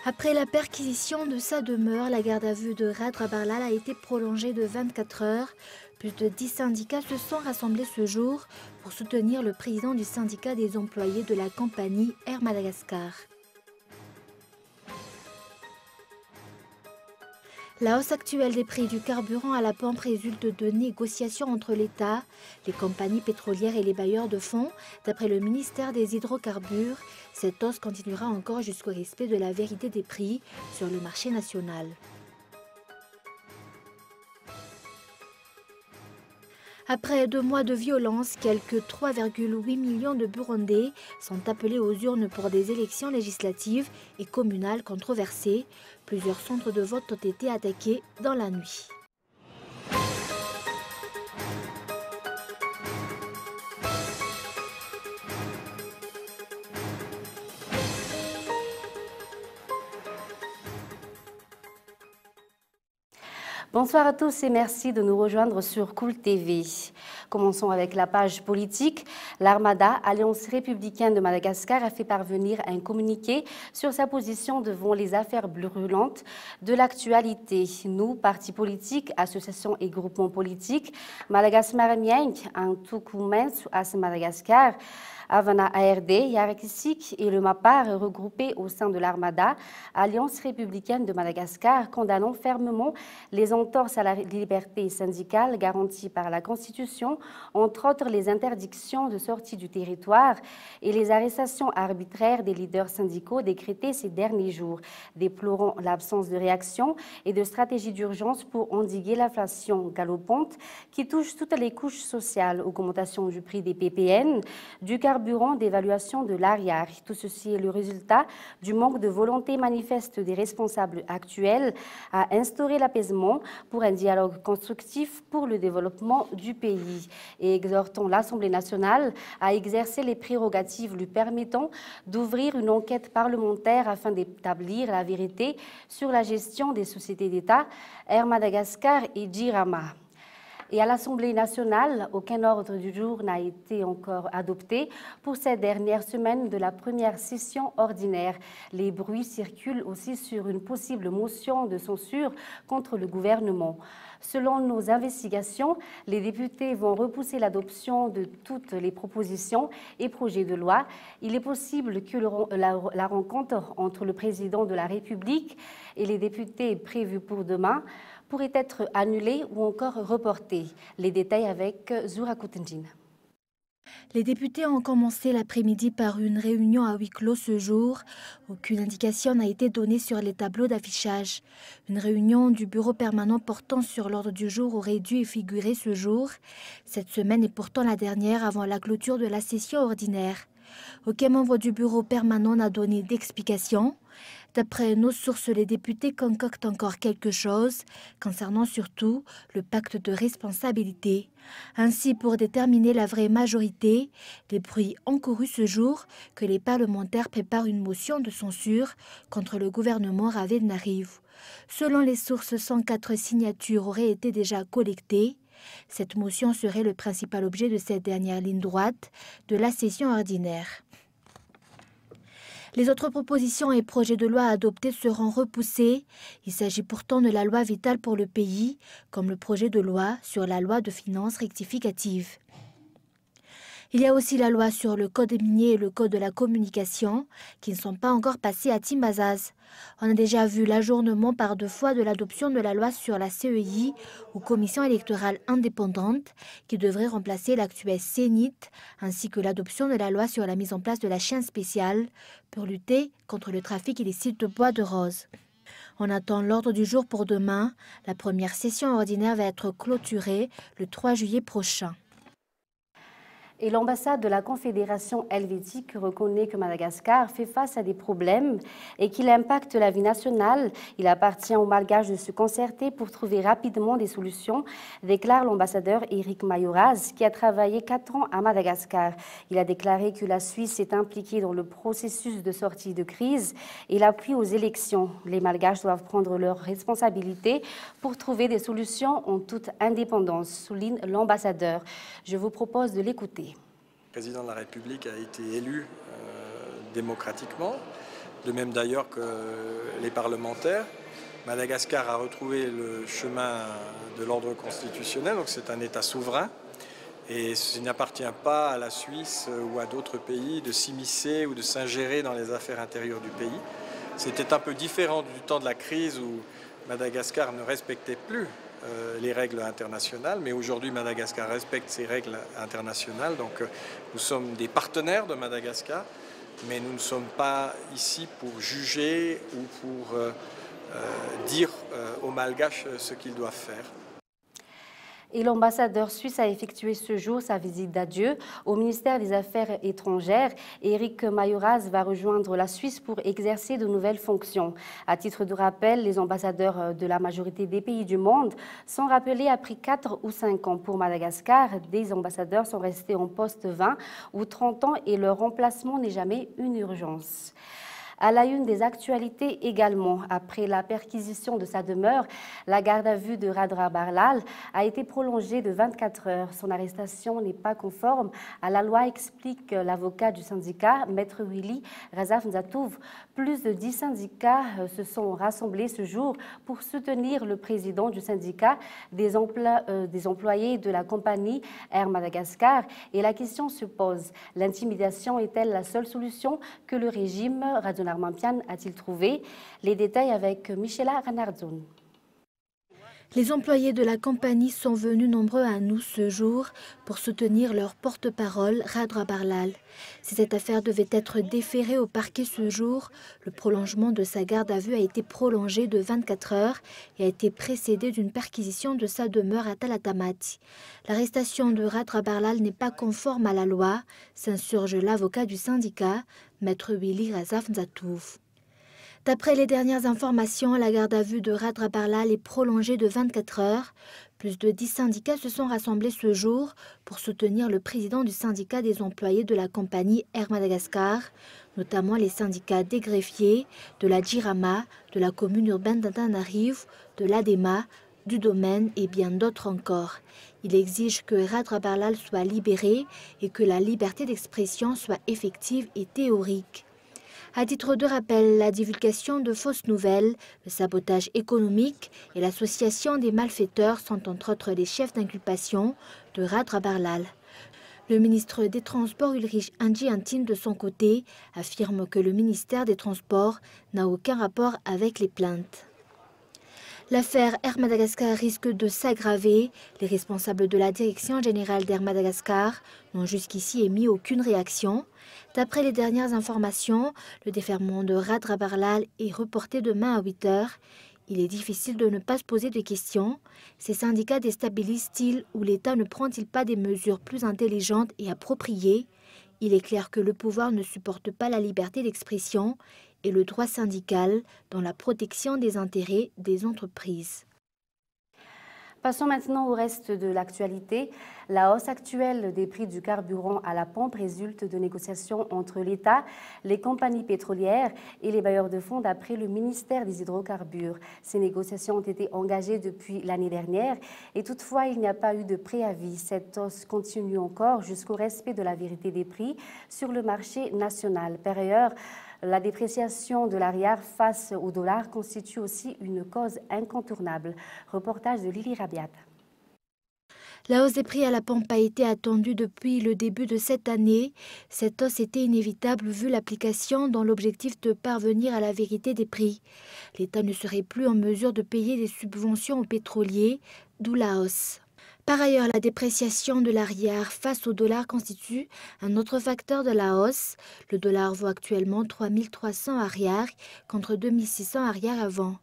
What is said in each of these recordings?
Après la perquisition de sa demeure, la garde à vue de Radra Barlal a été prolongée de 24 heures. Plus de 10 syndicats se sont rassemblés ce jour pour soutenir le président du syndicat des employés de la compagnie Air Madagascar. La hausse actuelle des prix du carburant à la pompe résulte de négociations entre l'État, les compagnies pétrolières et les bailleurs de fonds. D'après le ministère des Hydrocarbures, cette hausse continuera encore jusqu'au respect de la vérité des prix sur le marché national. Après 2 mois de violence, quelques 3,8 millions de Burundais sont appelés aux urnes pour des élections législatives et communales controversées. Plusieurs centres de vote ont été attaqués dans la nuit. Bonsoir à tous et merci de nous rejoindre sur Cool TV. Commençons avec la page politique. L'Armada, Alliance républicaine de Madagascar, a fait parvenir un communiqué sur sa position devant les affaires brûlantes de l'actualité. Nous, partis politiques, associations et groupements politiques, Madagascar Mieng, un Tukumen, As Madagascar, Havana ARD, Yarekisik et le MAPAR regroupés au sein de l'Armada, Alliance républicaine de Madagascar, condamnant fermement les entorses à la liberté syndicale garanties par la Constitution, entre autres les interdictions de sortie du territoire et les arrestations arbitraires des leaders syndicaux décrétées ces derniers jours, déplorant l'absence de réaction et de stratégie d'urgence pour endiguer l'inflation galopante qui touche toutes les couches sociales, augmentation du prix des PPN, du carburant, d'évaluation de l'ARIAR. Tout ceci est le résultat du manque de volonté manifeste des responsables actuels à instaurer l'apaisement pour un dialogue constructif pour le développement du pays. Et exhortons l'Assemblée nationale à exercer les prérogatives lui permettant d'ouvrir une enquête parlementaire afin d'établir la vérité sur la gestion des sociétés d'État, Air Madagascar et Jirama. Et à l'Assemblée nationale, aucun ordre du jour n'a été encore adopté pour cette dernière semaine de la première session ordinaire. Les bruits circulent aussi sur une possible motion de censure contre le gouvernement. Selon nos investigations, les députés vont repousser l'adoption de toutes les propositions et projets de loi. Il est possible que la rencontre entre le président de la République et les députés prévue pour demain pourrait être annulée ou encore reportée. Les détails avec Zura Koutenjin. Les députés ont commencé l'après-midi par une réunion à huis clos ce jour. Aucune indication n'a été donnée sur les tableaux d'affichage. Une réunion du bureau permanent portant sur l'ordre du jour aurait dû y figurer ce jour. Cette semaine est pourtant la dernière avant la clôture de la session ordinaire. Aucun membre du bureau permanent n'a donné d'explication. D'après nos sources, les députés concoctent encore quelque chose, concernant surtout le pacte de responsabilité. Ainsi, pour déterminer la vraie majorité, les bruits ont couru ce jour que les parlementaires préparent une motion de censure contre le gouvernement Ravelnariv. Selon les sources, 104 signatures auraient été déjà collectées. Cette motion serait le principal objet de cette dernière ligne droite de la session ordinaire. Les autres propositions et projets de loi adoptés seront repoussés. Il s'agit pourtant de la loi vitale pour le pays, comme le projet de loi sur la loi de finances rectificative. Il y a aussi la loi sur le code minier et le code de la communication qui ne sont pas encore passés à Timbazaz. On a déjà vu l'ajournement par 2 fois de l'adoption de la loi sur la CEI ou commission électorale indépendante qui devrait remplacer l'actuel CENIT ainsi que l'adoption de la loi sur la mise en place de la chaîne spéciale pour lutter contre le trafic illicite de bois de rose. On attend l'ordre du jour pour demain. La première session ordinaire va être clôturée le 3 juillet prochain. Et l'ambassade de la Confédération helvétique reconnaît que Madagascar fait face à des problèmes et qu'il impacte la vie nationale. Il appartient aux Malgaches de se concerter pour trouver rapidement des solutions, déclare l'ambassadeur Éric Mayoraz, qui a travaillé 4 ans à Madagascar. Il a déclaré que la Suisse est impliquée dans le processus de sortie de crise et l'appui aux élections. Les Malgaches doivent prendre leurs responsabilités pour trouver des solutions en toute indépendance, souligne l'ambassadeur. Je vous propose de l'écouter. Le président de la République a été élu démocratiquement. de même d'ailleurs que les parlementaires. Madagascar a retrouvé le chemin de l'ordre constitutionnel, donc c'est un État souverain. Et il n'appartient pas à la Suisse ou à d'autres pays de s'immiscer ou de s'ingérer dans les affaires intérieures du pays. C'était un peu différent du temps de la crise où Madagascar ne respectait plus les règles internationales, mais aujourd'hui Madagascar respecte ces règles internationales, donc nous sommes des partenaires de Madagascar, mais nous ne sommes pas ici pour juger ou pour dire aux Malgaches ce qu'ils doivent faire. Et l'ambassadeur suisse a effectué ce jour sa visite d'adieu au ministère des Affaires étrangères. Éric Mayoras va rejoindre la Suisse pour exercer de nouvelles fonctions. À titre de rappel, les ambassadeurs de la majorité des pays du monde sont rappelés après 4 ou 5 ans. Pour Madagascar, des ambassadeurs sont restés en poste 20 ou 30 ans et leur remplacement n'est jamais une urgence. À la une des actualités également, après la perquisition de sa demeure, la garde à vue de Radra Barlal a été prolongée de 24 heures. Son arrestation n'est pas conforme à la loi, explique l'avocat du syndicat, Maître Willy Razaf Nzatouv. Plus de 10 syndicats se sont rassemblés ce jour pour soutenir le président du syndicat des employés de la compagnie Air Madagascar. Et la question se pose, l'intimidation est-elle la seule solution que le régime Radonarmampian a-t-il trouvé? Les détails avec Michela Ranardzoun. Les employés de la compagnie sont venus nombreux à nous ce jour pour soutenir leur porte-parole, Radra Barlal. Si cette affaire devait être déférée au parquet ce jour, le prolongement de sa garde à vue a été prolongé de 24 heures et a été précédé d'une perquisition de sa demeure à Talatamati. L'arrestation de Radra Barlal n'est pas conforme à la loi, s'insurge l'avocat du syndicat, Maître Willy Razaf Nzatouv. D'après les dernières informations, la garde à vue de Radra Barlal est prolongée de 24 heures. Plus de 10 syndicats se sont rassemblés ce jour pour soutenir le président du syndicat des employés de la compagnie Air Madagascar, notamment les syndicats des greffiers, de la Djirama, de la commune urbaine d'Antananarivo, de l'ADEMA, du domaine et bien d'autres encore. Il exige que Radra Barlal soit libéré et que la liberté d'expression soit effective et théorique. À titre de rappel, la divulgation de fausses nouvelles, le sabotage économique et l'association des malfaiteurs sont entre autres les chefs d'inculpation de Radra Barlal. Le ministre des Transports Ulrich Andjiantine, de son côté, affirme que le ministère des Transports n'a aucun rapport avec les plaintes. L'affaire Air Madagascar risque de s'aggraver. Les responsables de la direction générale d'Air Madagascar n'ont jusqu'ici émis aucune réaction. D'après les dernières informations, le déferment de Radra Barlal est reporté demain à 8 heures. Il est difficile de ne pas se poser de questions. Ces syndicats déstabilisent-ils ou l'État ne prend-il pas des mesures plus intelligentes et appropriées? Il est clair que le pouvoir ne supporte pas la liberté d'expression et le droit syndical dans la protection des intérêts des entreprises. Passons maintenant au reste de l'actualité. La hausse actuelle des prix du carburant à la pompe résulte de négociations entre l'État, les compagnies pétrolières et les bailleurs de fonds d'après le ministère des Hydrocarbures. Ces négociations ont été engagées depuis l'année dernière et toutefois il n'y a pas eu de préavis. Cette hausse continue encore jusqu'au respect de la vérité des prix sur le marché national. Par ailleurs, la dépréciation de l'ariard face au dollar constitue aussi une cause incontournable. Reportage de Lily Rabiat. La hausse des prix à la pompe a été attendue depuis le début de cette année. Cette hausse était inévitable vu l'application dans l'objectif de parvenir à la vérité des prix. L'État ne serait plus en mesure de payer des subventions aux pétroliers, d'où la hausse. Par ailleurs, la dépréciation de l'ariard face au dollar constitue un autre facteur de la hausse. Le dollar vaut actuellement 3 300 ariards contre 2 600 ariards avant.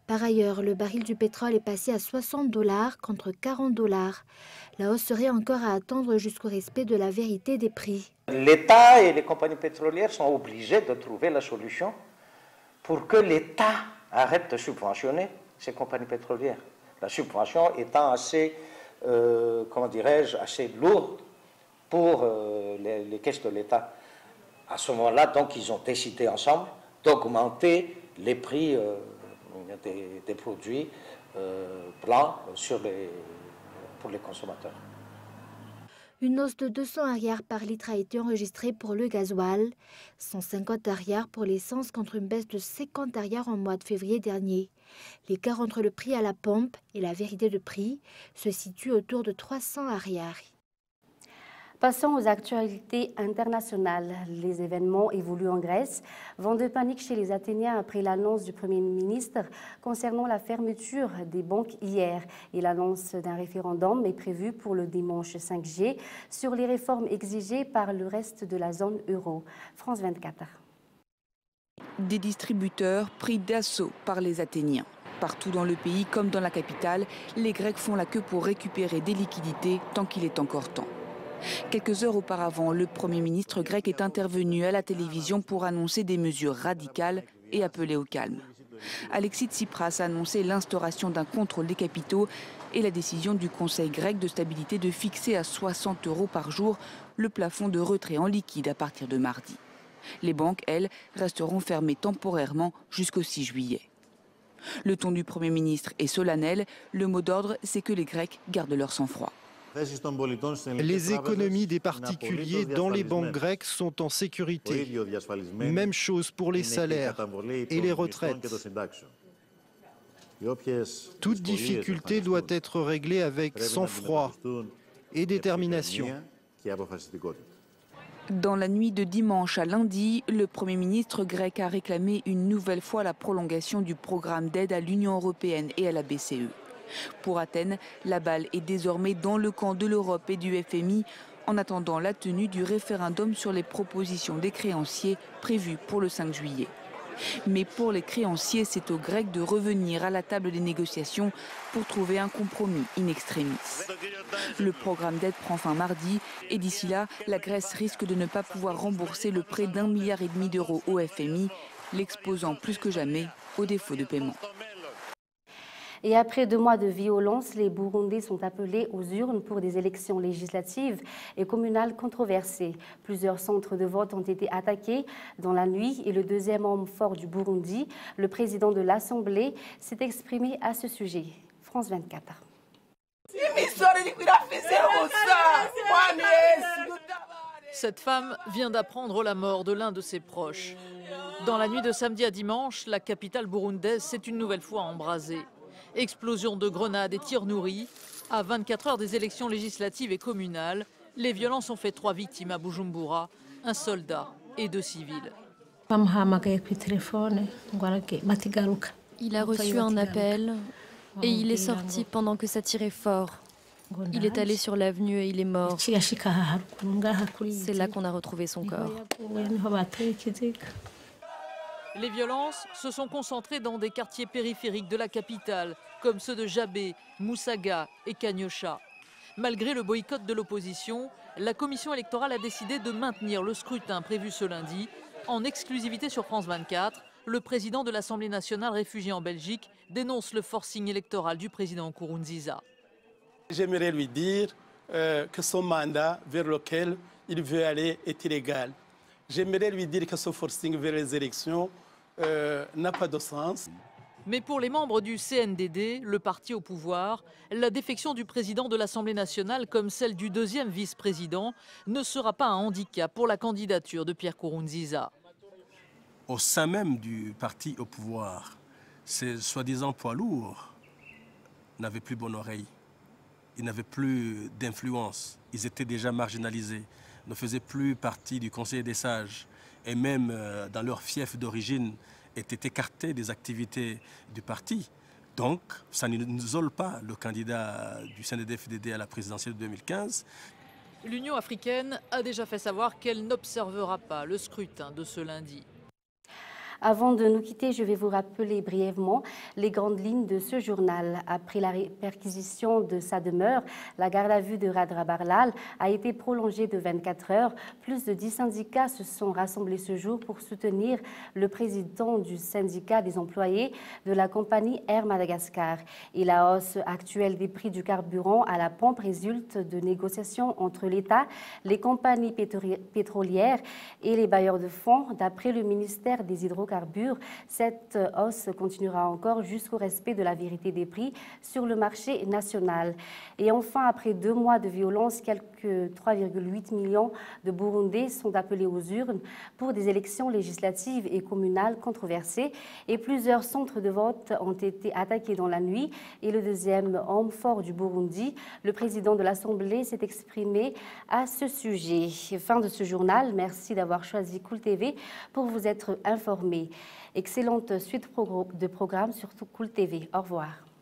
Par ailleurs, le baril du pétrole est passé à 60 $ contre 40 $. La hausse serait encore à attendre jusqu'au respect de la vérité des prix. L'État et les compagnies pétrolières sont obligés de trouver la solution pour que l'État arrête de subventionner ces compagnies pétrolières. La subvention étant assez assez lourde pour les caisses de l'État. À ce moment-là, donc, ils ont décidé ensemble d'augmenter les prix des produits blancs pour les consommateurs. Une hausse de 200 arrières par litre a été enregistrée pour le gasoil, 150 arrières pour l'essence contre une baisse de 50 arrières en mois de février dernier. L'écart entre le prix à la pompe et la vérité de prix se situe autour de 300 arrières. Passons aux actualités internationales. Les événements évoluent en Grèce. Vent de panique chez les Athéniens après l'annonce du Premier ministre concernant la fermeture des banques hier. Et l'annonce d'un référendum est prévue pour le dimanche 5 juillet sur les réformes exigées par le reste de la zone euro. France 24. Des distributeurs pris d'assaut par les Athéniens. Partout dans le pays, comme dans la capitale, les Grecs font la queue pour récupérer des liquidités tant qu'il est encore temps. Quelques heures auparavant, le Premier ministre grec est intervenu à la télévision pour annoncer des mesures radicales et appeler au calme. Alexis Tsipras a annoncé l'instauration d'un contrôle des capitaux et la décision du Conseil grec de stabilité de fixer à 60 € par jour le plafond de retrait en liquide à partir de mardi. Les banques, elles, resteront fermées temporairement jusqu'au 6 juillet. Le ton du Premier ministre est solennel. Le mot d'ordre, c'est que les Grecs gardent leur sang-froid. Les économies des particuliers dans les banques grecques sont en sécurité. Même chose pour les salaires et les retraites. Toute difficulté doit être réglée avec sang-froid et détermination. Dans la nuit de dimanche à lundi, le Premier ministre grec a réclamé une nouvelle fois la prolongation du programme d'aide à l'Union européenne et à la BCE. Pour Athènes, la balle est désormais dans le camp de l'Europe et du FMI en attendant la tenue du référendum sur les propositions des créanciers prévues pour le 5 juillet. Mais pour les créanciers, c'est aux Grecs de revenir à la table des négociations pour trouver un compromis in extremis. Le programme d'aide prend fin mardi et d'ici là, la Grèce risque de ne pas pouvoir rembourser le prêt d'1,5 milliard d'euros au FMI, l'exposant plus que jamais au défaut de paiement. Et après 2 mois de violence, les Burundais sont appelés aux urnes pour des élections législatives et communales controversées. Plusieurs centres de vote ont été attaqués dans la nuit et le deuxième homme fort du Burundi, le président de l'Assemblée, s'est exprimé à ce sujet. France 24. Cette femme vient d'apprendre la mort de l'un de ses proches. Dans la nuit de samedi à dimanche, la capitale burundaise s'est une nouvelle fois embrasée. Explosion de grenades et tirs nourris. À 24 heures des élections législatives et communales, les violences ont fait 3 victimes à Bujumbura, un soldat et 2 civils. Il a reçu un appel et il est sorti pendant que ça tirait fort. Il est allé sur l'avenue et il est mort. C'est là qu'on a retrouvé son corps. Les violences se sont concentrées dans des quartiers périphériques de la capitale, comme ceux de Jabé, Moussaga et Kanyosha. Malgré le boycott de l'opposition, la commission électorale a décidé de maintenir le scrutin prévu ce lundi. En exclusivité sur France 24, le président de l'Assemblée nationale réfugié en Belgique dénonce le forcing électoral du président Nkurunziza. J'aimerais lui dire que son mandat vers lequel il veut aller est illégal. J'aimerais lui dire que ce forcing vers les élections n'a pas de sens. Mais pour les membres du CNDD, le parti au pouvoir, la défection du président de l'Assemblée nationale comme celle du deuxième vice-président ne sera pas un handicap pour la candidature de Pierre Nkurunziza. Au sein même du parti au pouvoir, ces soi-disant poids lourds n'avaient plus bonne oreille. Ils n'avaient plus d'influence. Ils étaient déjà marginalisés, ne faisaient plus partie du Conseil des sages et même dans leur fief d'origine étaient écartés des activités du parti. Donc, ça n'isole pas le candidat du CNDD-FDD à la présidentielle de 2015. L'Union africaine a déjà fait savoir qu'elle n'observera pas le scrutin de ce lundi. Avant de nous quitter, je vais vous rappeler brièvement les grandes lignes de ce journal. Après la perquisition de sa demeure, la garde à vue de Radra Barlal a été prolongée de 24 heures. Plus de 10 syndicats se sont rassemblés ce jour pour soutenir le président du syndicat des employés de la compagnie Air Madagascar. Et la hausse actuelle des prix du carburant à la pompe résulte de négociations entre l'État, les compagnies pétrolières et les bailleurs de fonds, d'après le ministère des Hydrocarbures hydrocarbures. Cette hausse continuera encore jusqu'au respect de la vérité des prix sur le marché national. Et enfin, après 2 mois de violence, quelques 3,8 millions de Burundais sont appelés aux urnes pour des élections législatives et communales controversées. Et plusieurs centres de vote ont été attaqués dans la nuit. Et le deuxième homme fort du Burundi, le président de l'Assemblée, s'est exprimé à ce sujet. Fin de ce journal. Merci d'avoir choisi Cool TV pour vous être informé. Excellente suite de programmes sur Cool TV. Au revoir.